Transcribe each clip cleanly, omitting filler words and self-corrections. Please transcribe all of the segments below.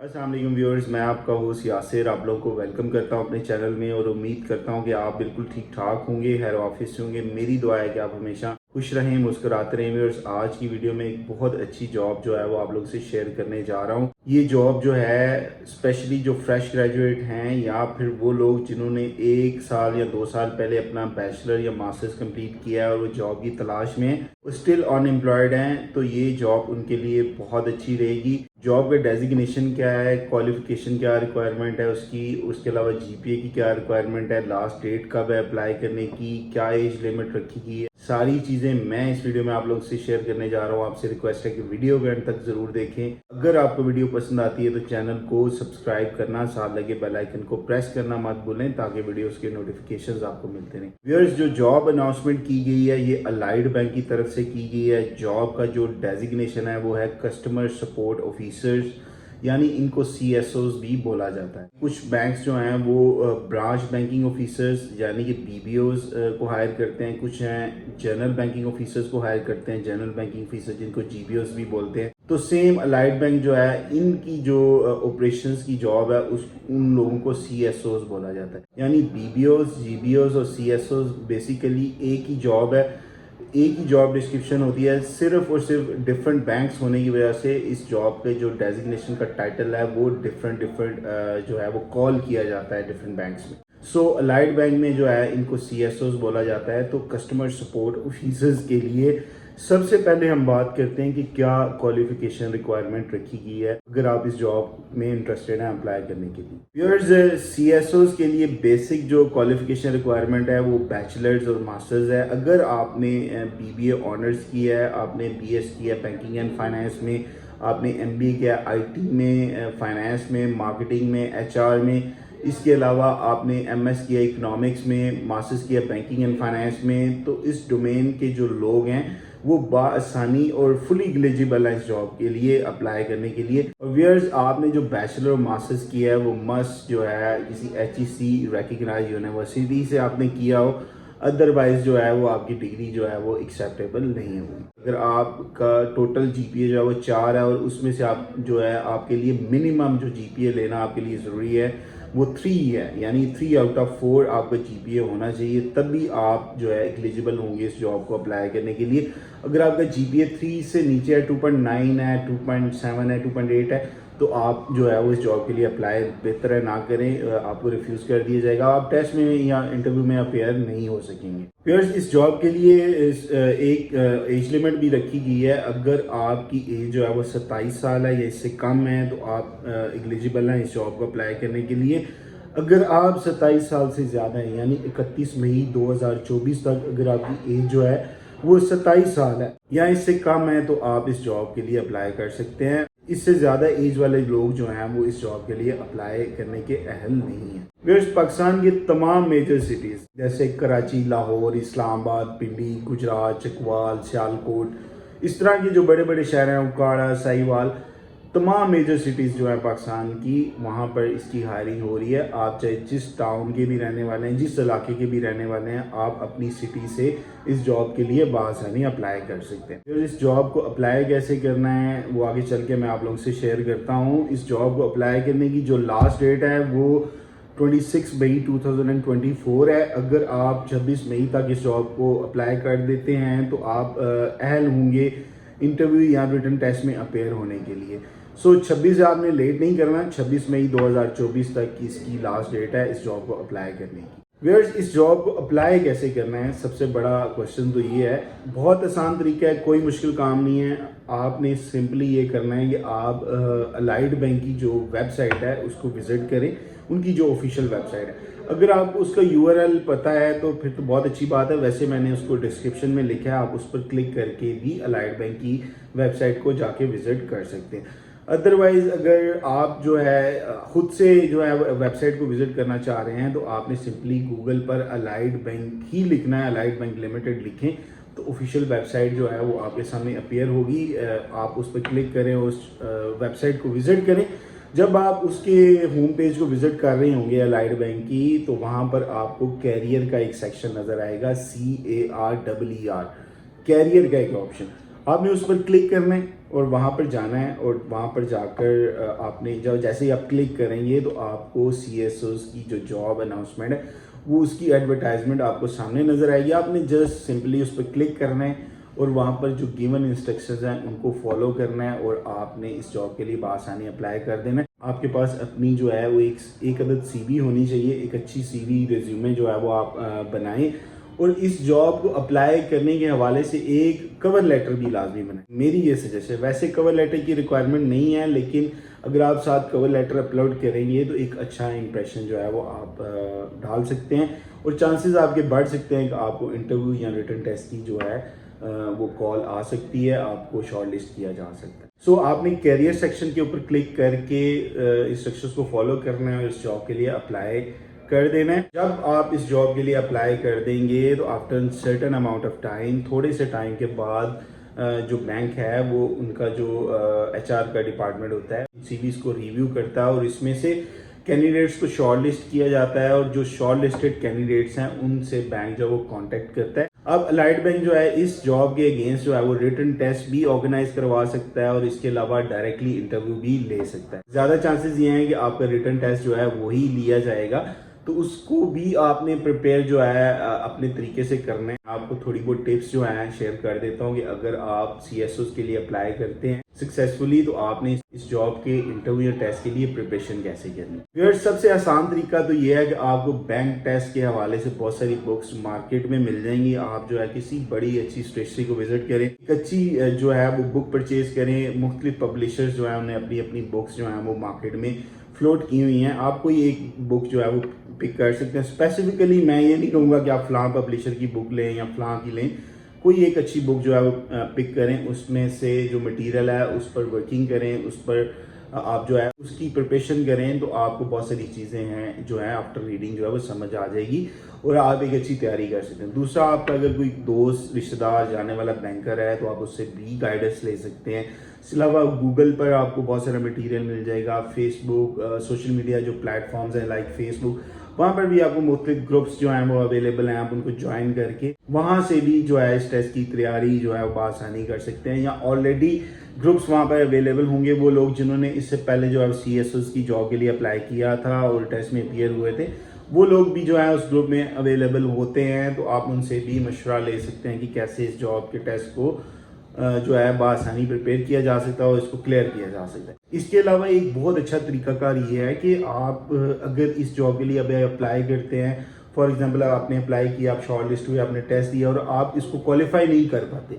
अस्सलाम वालेकुम व्यूअर्स, मैं आपका होस्ट यासिर आप लोगों को वेलकम करता हूं अपने चैनल में और उम्मीद करता हूं कि आप बिल्कुल ठीक ठाक होंगे, खैर ऑफिस होंगे। मेरी दुआ है कि आप हमेशा खुश रहें, मुस्कुराते रहें। व्यूअर्स, आज की वीडियो में एक बहुत अच्छी जॉब जो है वो आप लोगों से शेयर करने जा रहा हूं। ये जॉब जो है स्पेशली जो फ्रेश ग्रेजुएट हैं या फिर वो लोग जिन्होंने 1 साल या 2 साल पहले अपना बैचलर या मास्टर्स कंप्लीट किया है और वो जॉब की तलाश में हैं, वो स्टिल अनएम्प्लॉयड हैं, तो ये जॉब उनके लिए बहुत अच्छी रहेगी। जॉब का डेजिग्नेशन क्या है, क्वालिफिकेशन क्या रिक्वायरमेंट है उसकी, उसके अलावा जीपीए की क्या रिक्वायरमेंट है, लास्ट डेट कब है अप्लाई करने की, क्या एज लिमिट रखी गई है, सारी चीज़ें मैं इस वीडियो में आप लोगों से शेयर करने जा रहा हूँ। आपसे रिक्वेस्ट है कि वीडियो के एंड तक ज़रूर देखें। अगर आपको वीडियो पसंद आती है तो चैनल को सब्सक्राइब करना, साथ लगे बेल आइकन को प्रेस करना मत भूलें ताकि वीडियोस के नोटिफिकेशंस आपको मिलते रहें। व्यूअर्स, जो जॉब अनाउंसमेंट की गई है ये अलाइड बैंक की तरफ से की गई है। जॉब का जो डेजिग्नेशन है वो है कस्टमर सपोर्ट ऑफिसर्स, यानी इनको CSOs भी बोला जाता है। कुछ बैंक्स जो हैं वो ब्रांच बैंकिंग ऑफिसर्स यानी कि BBOs को हायर करते हैं, कुछ हैं जनरल बैंकिंग ऑफिसर्स को हायर करते हैं, जनरल बैंकिंग ऑफिसर जिनको GBOs भी बोलते हैं। तो सेम अलाइड बैंक जो है इनकी जो ऑपरेशंस की जॉब है उन लोगों को CSOs बोला जाता है। यानी BBOs, GBOs और CSOs बेसिकली एक ही जॉब है, एक ही जॉब डिस्क्रिप्शन होती है। सिर्फ और सिर्फ डिफरेंट बैंक्स होने की वजह से इस जॉब पे जो डेजिग्नेशन का टाइटल है वो डिफरेंट जो है वो कॉल किया जाता है डिफरेंट बैंक्स में। सो अलाइड बैंक में जो है इनको CSOs बोला जाता है। तो कस्टमर सपोर्ट ऑफिसर्स के लिए सबसे पहले हम बात करते हैं कि क्या क्वालिफिकेशन रिक्वायरमेंट रखी गई है अगर आप इस जॉब में इंटरेस्टेड हैं अप्लाई करने के लिए। व्यूअर्स, CSOs के लिए बेसिक जो क्वालिफिकेशन रिक्वायरमेंट है वो बैचलर्स और मास्टर्स है। अगर आपने BBA ऑनर्स किया है, आपने BS किया है बैंकिंग एंड फाइनेंस में, आपने MBA किया IT में, फाइनेंस में, मार्केटिंग में, HR में, इसके अलावा आपने MS किया इकोनॉमिक्स में, मास्टर्स किया बैंकिंग एंड फाइनेंस में, तो इस डोमेन के जो लोग हैं वो बाआसानी और फुली एलिजिबल है इस जॉब के लिए अप्लाई करने के लिए। और व्यूअर्स, आपने जो बैचलर और मास्टर्स किया है वो मस्ट जो है किसी HEC रिकग्नाइज यूनिवर्सिटी से आपने किया हो, अदरवाइज जो है वो आपकी डिग्री जो है वो एक्सेप्टेबल नहीं होगी। अगर आपका टोटल GPA जो है वो 4 है और उसमें से आप जो है आपके लिए मिनिमम जो GPA लेना आपके लिए ज़रूरी है वो 3 है, यानी 3 आउट ऑफ 4 आपका GPA होना चाहिए, तब भी आप जो है एलिजिबल होंगे इस जॉब को अप्लाई करने के लिए। अगर आपका GPA 3 से नीचे है, 2.9 है, 2.7 है, 2.8 है, तो आप जो है वो इस जॉब के लिए अप्लाई बेहतर है ना करें, आपको रिफ्यूज़ कर दिया जाएगा, आप टेस्ट में या इंटरव्यू में अपेयर नहीं हो सकेंगे। व्यूअर्स, इस जॉब के लिए एक एज लिमिट भी रखी गई है। अगर आपकी एज जो है वो 27 साल है या इससे कम है तो आप एलिजिबल हैं इस जॉब को अप्लाई करने के लिए। अगर आप 27 साल से ज़्यादा हैं यानी 31 मई 2024 तक अगर आपकी एज जो है वो 27 साल है या इससे कम है तो आप इस जॉब के लिए अप्लाई कर सकते हैं। इससे ज़्यादा एज वाले लोग जो हैं वो इस जॉब के लिए अप्लाई करने के अहल नहीं हैं। व्यूअर्स, पाकिस्तान के तमाम मेजर सिटीज़ जैसे कराची, लाहौर, इस्लामाबाद, पिंडी, गुजरात, चकवाल, सियालकोट, इस तरह के जो बड़े बड़े शहर हैं, उकाड़ा, साहिवाल, तमाम मेजर सिटीज़ जो है पाकिस्तान की, वहाँ पर इसकी हायरिंग हो रही है। आप चाहे जिस टाउन के भी रहने वाले हैं, जिस इलाके के भी रहने वाले हैं, आप अपनी सिटी से इस जॉब के लिए बासानी अप्लाई कर सकते हैं। फिर इस जॉब को अप्लाई कैसे करना है वो आगे चल के मैं आप लोगों से शेयर करता हूँ। इस जॉब को अप्लाई करने की जो लास्ट डेट है वो 26 मई 2024 है। अगर आप 26 मई तक इस जॉब को अप्लाई कर देते हैं तो आप अहल होंगे इंटरव्यू या रिटन टेस्ट में अपेयर होने के लिए। 26 आपने लेट नहीं करना, 26 मई 2024 तक की इसकी लास्ट डेट है इस जॉब को अप्लाई करने की। व्यूअर्स, इस जॉब को अप्लाई कैसे करना है, सबसे बड़ा क्वेश्चन तो ये है। बहुत आसान तरीका है, कोई मुश्किल काम नहीं है। आपने सिंपली ये करना है कि आप अलाइड बैंक की जो वेबसाइट है उसको विजिट करें, उनकी जो ऑफिशियल वेबसाइट है। अगर आपको उसका URL पता है तो फिर तो बहुत अच्छी बात है, वैसे मैंने उसको डिस्क्रिप्शन में लिखा है, आप उस पर क्लिक करके भी अलाइड बैंक की वेबसाइट को जाके विजिट कर सकते हैं। अदरवाइज़ अगर आप जो है खुद से जो है वेबसाइट को विजिट करना चाह रहे हैं तो आपने सिंपली गूगल पर अलाइड बैंक ही लिखना है, अलाइड बैंक लिमिटेड लिखें तो ऑफिशियल वेबसाइट जो है वो आपके सामने अपीयर होगी। आप उस पर क्लिक करें, उस वेबसाइट को विजिट करें। जब आप उसके होम पेज को विजिट कर रहे होंगे अलाइड बैंक की, तो वहाँ पर आपको कैरियर का एक सेक्शन नज़र आएगा, CARER, कैरियर का एक ऑप्शन, आपने उस पर क्लिक करना है। اور وہاں پر جانا ہے اور وہاں پر جا کر آپ نے جیسے ہی آپ کلک کریں گے تو آپ کو سی ایس اوز کی جو جاب اناؤنسمنٹ ہے وہ اس کی ایڈورٹائزمنٹ آپ کو سامنے نظر آئے گی. آپ نے جسٹ سمپلی اس پہ کلک کرنا ہے اور وہاں پر جو گیون انسٹرکشنز ہیں ان کو فالو کرنا ہے اور آپ نے اس جاب کے لیے بآسانی اپلائی کر دینا ہے. آپ کے پاس اپنی جو ہے وہ ایک عدد سی وی ہونی چاہیے, ایک اچھی سی وی ریزیومے جو ہے وہ آپ بنائیں, اور اس جاب کو اپلائی کرنے کے حوالے سے ایک کور لیٹر بھی لازمی بنائیں. میری یہ سجیشن ہے, ویسے کور لیٹر کی ریکوائرمنٹ نہیں ہے, لیکن اگر آپ ساتھ کور لیٹر اپلوڈ کریں گے تو ایک اچھا امپریشن جو ہے وہ آپ ڈال سکتے ہیں, اور چانسز آپ کے بڑھ سکتے ہیں کہ آپ کو انٹرویو یا ریٹن ٹیسٹ کی جو ہے وہ کال آ سکتی ہے, آپ کو شارٹ لسٹ کیا جا سکتا ہے. سو آپ نے کیریئر سیکشن کے اوپر کلک کر کے انسٹرکشنز کو فالو کرنا ہے اور اس جاب کے لیے اپلائی کر دینا ہے. جب آپ اس جاب کے لیے اپلائی کر دیں گے تو after certain amount of time, تھوڑے سے ٹائم کے بعد جو بینک ہے وہ ان کا جو ایچ آر کا ڈپارٹمنٹ ہوتا ہے سی ویز کو ریویو کرتا ہے, اور اس میں سے کینڈیڈیٹس کو شارٹ لسٹ کیا جاتا ہے, اور جو شارٹ لسٹڈ کینڈیڈیٹس ہیں ان سے بینک جو وہ کانٹیکٹ کرتا ہے. اب الائٹ بینک جو ہے اس جاب کے اگینسٹ جو ہے وہ ریٹن ٹیسٹ بھی آرگنائز کروا سکتا ہے, اور اس کے علاوہ ڈائریکٹلی انٹرویو بھی لے سکتا ہے. زیادہ چانسز یہ ہیں کہ آپ کا ریٹن ٹیسٹ جو ہے وہی لیا جائے گا, تو اس کو بھی آپ نے پریپیئر جو ہے اپنے طریقے سے کرنا ہے. آپ کو تھوڑی بہت ٹپس جو ہیں شیئر کر دیتا ہوں کہ اگر آپ سی ایس اوز کے لیے اپلائی کرتے ہیں سکسیزفلی تو آپ نے اس جاب کے انٹرویو ٹیسٹ کے لیے پریپریشن کیسے کرنی ہے. سب سے آسان طریقہ تو یہ ہے کہ آپ کو بینک ٹیسٹ کے حوالے سے بہت ساری بکس مارکیٹ میں مل جائیں گی. آپ جو ہے کسی بڑی اچھی اسٹیشنری کو وزٹ کریں, ایک اچھی جو ہے وہ بک پرچیز کریں. مختلف پبلشرز جو ہیں انہیں اپنی اپنی بکس جو ہیں وہ مارکیٹ میں فلوٹ کی ہوئی ہیں. آپ کوئی ایک بک جو ہے وہ پک کر سکتے ہیں. اسپیسیفکلی میں یہ نہیں کہوں گا کہ آپ فلاں پبلشر کی بک لیں یا فلاں کی لیں, کوئی ایک اچھی بک جو ہے وہ پک کریں, اس میں سے جو مٹیریل ہے اس پر ورکنگ کریں, اس پر آپ جو ہے اس کی پریپریشن کریں, تو آپ کو بہت ساری چیزیں ہیں جو ہیں آفٹر ریڈنگ جو ہے وہ سمجھ آ جائے گی اور آپ ایک اچھی تیاری کر سکتے ہیں. دوسرا, آپ کا اگر کوئی دوست رشتہ دار جانے والا بینکر ہے تو آپ اس سے بھی گائیڈنس لے سکتے ہیں. اس کے علاوہ گوگل پر آپ کو بہت سارا مٹیریل مل جائے گا. فیس بک, سوشل میڈیا جو پلیٹ فارمز ہیں لائک فیس بک, وہاں پر بھی آپ کو مختلف گروپس جو ہیں وہ اویلیبل ہیں. آپ ان کو جوائن کر کے وہاں سے بھی جو ہے اس ٹیسٹ کی تیاری جو ہے وہ بآسانی کر سکتے ہیں, یا آلریڈی گروپس وہاں پر اویلیبل ہوں گے وہ لوگ جنہوں نے اس سے پہلے جو ہے سی ایس اوز کی جاب کے لیے اپلائی کیا تھا اور ٹیسٹ میں اپیئر ہوئے تھے, وہ لوگ بھی جو ہے اس گروپ میں اویلیبل ہوتے ہیں. تو آپ ان سے بھی مشورہ لے سکتے ہیں کہ کیسے اس جاب کے ٹیسٹ کو جو ہے بآسانی پریپیئر کیا جا سکتا ہے اور اس کو کلیئر کیا جا سکتا ہے. اس کے علاوہ ایک بہت اچھا طریقہ کار یہ ہے کہ آپ اگر اس جاب کے لیے ابھی اپلائی کرتے ہیں, فار ایگزامپل آپ نے اپلائی کیا, آپ شارٹ لسٹ ہوئے, آپ نے ٹیسٹ دیا اور آپ اس کو کوالیفائی نہیں کر پاتے,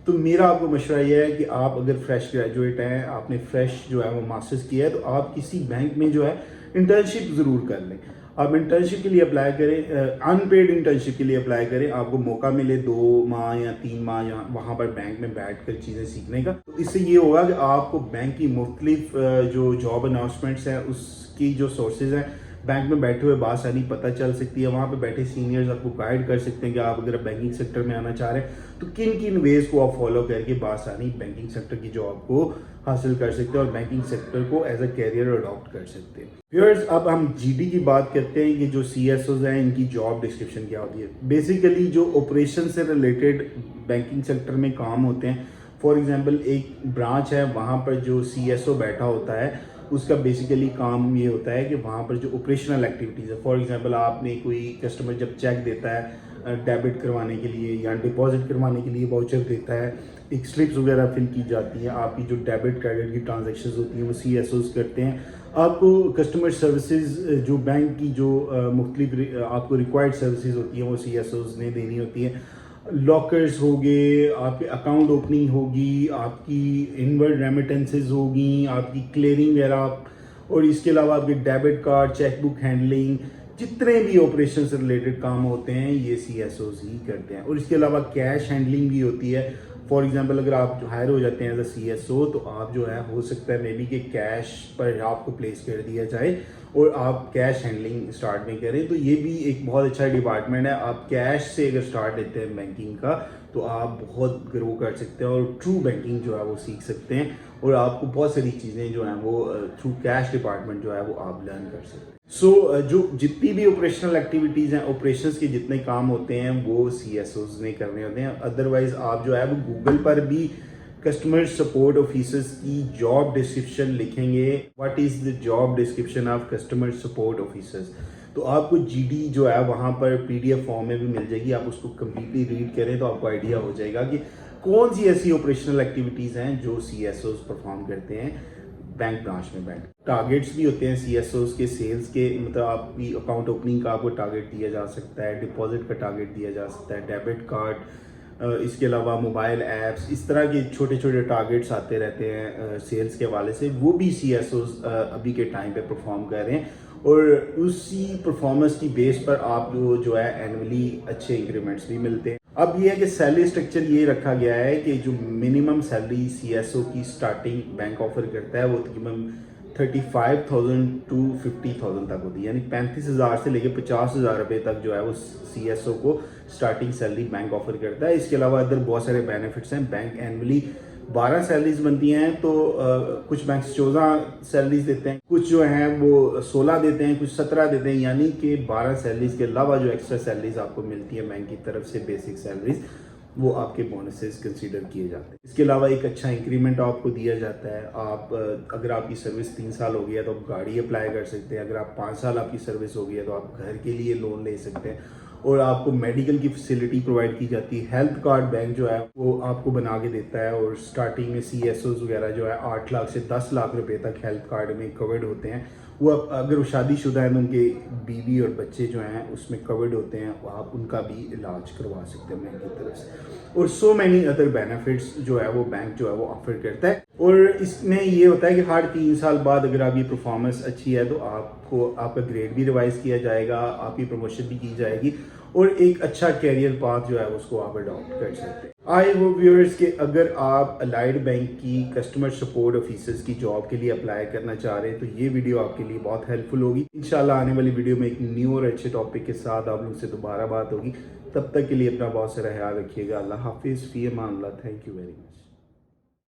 تو میرا آپ کو مشورہ یہ ہے کہ آپ اگر فریش گریجویٹ ہیں, آپ نے فریش جو ہے وہ ماسٹرز کیا ہے, تو آپ کسی بینک میں جو ہے انٹرنشپ ضرور کر لیں. آپ انٹرنشپ کے لیے اپلائی کریں, ان پیڈ انٹرنشپ کے لیے اپلائی کریں. آپ کو موقع ملے 2 ماہ یا 3 ماہ وہاں پر بینک میں بیٹھ کر چیزیں سیکھنے کا. تو اس سے یہ ہوگا کہ آپ کو بینک کی مختلف جو جاب اناؤنسمنٹس ہیں اس کی جو سورسز ہیں بینک میں بیٹھے ہوئے بآسانی پتہ چل سکتی ہے. وہاں پہ بیٹھے سینئرز آپ کو گائیڈ کر سکتے ہیں کہ آپ اگر بینکنگ سیکٹر میں آنا چاہ رہے ہیں تو کن کن ویز کو آپ فالو کر کے بآسانی بینکنگ سیکٹر کی جاب کو حاصل کر سکتے ہیں اور بینکنگ سیکٹر کو ایز اے کیریئر اڈاپٹ کر سکتے ہیں. ویئرز, اب ہم جی ڈی کی بات کرتے ہیں کہ جو سی ایس اوز ہیں ان کی جاب ڈسکرپشن کیا ہوتی ہے. بیسیکلی جو آپریشن سے ریلیٹڈ بینکنگ سیکٹر میں کام ہوتے ہیں, فار ایگزامپل ایک برانچ ہے, وہاں پر جو سی ایس او بیٹھا ہوتا ہے اس کا بیسیکلی کام یہ ہوتا ہے کہ وہاں پر جو آپریشنل ایکٹیویٹیز ہے, فار ایگزامپل آپ نے کوئی کسٹمر جب چیک دیتا ہے ڈیبٹ کروانے کے لیے یا ڈپازٹ کروانے کے لیے واؤچر دیتا ہے, ایک سلپس وغیرہ فل کی جاتی ہیں, آپ کی جو ڈیبٹ کریڈٹ کی ٹرانزیکشنز ہوتی ہیں وہ سی ایس اوز کرتے ہیں. آپ کو کسٹمر سروسز جو بینک کی جو مختلف آپ کو ریکوائرڈ سروسز ہوتی ہیں وہ سی ایس اوز نے دینی ہوتی ہیں. لاکرز ہو گئے, آپ کے اکاؤنٹ اوپننگ ہوگی, آپ کی انورڈ ریمیٹنسز ہوگی, آپ کی کلیئرنگ وغیرہ, اور اس کے علاوہ آپ کے debit card, cheque book handling, جتنے بھی آپریشن سے ریلیٹڈ کام ہوتے ہیں یہ سی ایس اوز ہی کرتے ہیں. اور اس کے علاوہ کیش ہینڈلنگ بھی ہوتی ہے. فار ایگزامپل اگر آپ ہائر ہو جاتے ہیں as a C S O تو آپ جو ہے ہو سکتا ہے مے بی کہ کیش پر آپ کو پلیس کر دیا جائے اور آپ کیش ہینڈلنگ اسٹارٹ میں کریں. تو یہ بھی ایک بہت اچھا ڈپارٹمنٹ ہے. آپ کیش سے اگر اسٹارٹ لیتے ہیں بینکنگ کا تو آپ بہت گرو کر سکتے ہیں اور ٹرو بینکنگ جو ہے وہ سیکھ سکتے ہیں, اور آپ کو بہت ساری چیزیں جو ہیں وہ تھرو کیش ڈپارٹمنٹ جو ہے وہ آپ لرن کر سکتے ہیں. سو جو جتنی بھی آپریشنل ایکٹیویٹیز ہیں, آپریشنس کے جتنے کام ہوتے ہیں وہ سی ایس اوز نے کرنے ہوتے ہیں. ادروائز آپ جو ہے وہ گوگل پر بھی कस्टमर सपोर्ट ऑफिसर्स की जॉब डिस्क्रिप्शन लिखेंगे, what is the job description of customer support officers, तो आपको जीडी जो है वहाँ पर पीडीएफ फॉर्म में भी मिल जाएगी। आप उसको कम्प्लीटली रीड करें तो आपको आइडिया हो जाएगा कि कौन सी ऐसी ऑपरेशनल एक्टिविटीज़ हैं जो सीएसओज परफॉर्म करते हैं बैंक ब्रांच में। बैंक टारगेट्स भी होते हैं सीएसओज के, सेल्स के, मतलब आपकी अकाउंट ओपनिंग का आपको टारगेट दिया जा सकता है, डिपॉजिट का टारगेट दिया जा सकता है, डेबिट कार्ड, इसके अलावा मोबाइल ऐप्स, इस तरह के छोटे छोटे टारगेट्स आते रहते हैं सेल्स के हवाले से, वो भी सीएसओज अभी के टाइम पे परफॉर्म कर रहे हैं। और उसी परफॉर्मेंस की बेस पर आपको जो है एनुअली अच्छे इंक्रीमेंट्स भी मिलते हैं। अब ये है कि सैलरी स्ट्रक्चर ये रखा गया है कि जो मिनिमम सैलरी सीएसओ की स्टार्टिंग बैंक ऑफर करता है वो तकरीबन 35,000 टू 50,000 तक होती है, यानी 35,000 से लेकर 50,000 रुपये तक जो है वो सीएसओ को स्टार्टिंग सैलरी बैंक ऑफर करता है। इसके अलावा इधर बहुत सारे बेनिफिट्स हैं। बैंक एनुअली 12 सैलरीज बनती हैं, तो कुछ बैंक 14 सैलरीज देते हैं, कुछ जो हैं वो 16 देते हैं, कुछ 17 देते हैं, यानी कि 12 सैलरीज के अलावा जो एक्स्ट्रा सैलरीज आपको मिलती है बैंक की तरफ से, बेसिक सैलरीज, वो आपके बोनसेस कंसीडर किए जाते हैं। इसके अलावा एक अच्छा इंक्रीमेंट आपको दिया जाता है। आप अगर आपकी सर्विस 3 साल हो गई है तो आप गाड़ी अप्लाई कर सकते हैं, अगर आप 5 साल आपकी सर्विस हो गई है तो आप घर के लिए लोन ले सकते हैं, और आपको मेडिकल की फैसिलिटी प्रोवाइड की जाती है। हेल्थ कार्ड बैंक जो है वो आपको बना के देता है, और स्टार्टिंग में सीएसओज वगैरह जो है 8 लाख से 10 लाख रुपए तक हेल्थ कार्ड में कवर्ड होते हैं। वो अगर वो शादीशुदा हैं तो उनके बीवी और बच्चे जो हैं उसमें कवर्ड होते हैं, आप उनका भी इलाज करवा सकते हैं बैंक की तरफ से। और सो मैनी अदर बेनिफिट्स जो है वो बैंक जो है वो ऑफर करता है। और इसमें ये होता है कि हर 3 साल बाद अगर आपकी परफॉर्मेंस अच्छी है तो आपको आपका ग्रेड भी रिवाइज किया जाएगा, आपकी प्रमोशन भी की जाएगी, और एक अच्छा कैरियर पाथ जो है उसको आप अडॉप्ट कर सकते हैं। आई होप व्यूअर्स कि अगर आप अलाइड बैंक की कस्टमर सपोर्ट ऑफिसर्स की जॉब के लिए अप्लाई करना चाह रहे हैं तो ये वीडियो आपके लिए बहुत हेल्पफुल होगी। इंशाल्लाह आने वाली वीडियो में एक न्यू और अच्छे टॉपिक के साथ आप लोग से दोबारा बात होगी। तब तक के लिए अपना बहुत सारा ख्याल रखिएगा। अल्लाह हाफिज़, फी अमान अल्लाह। Thank you very much.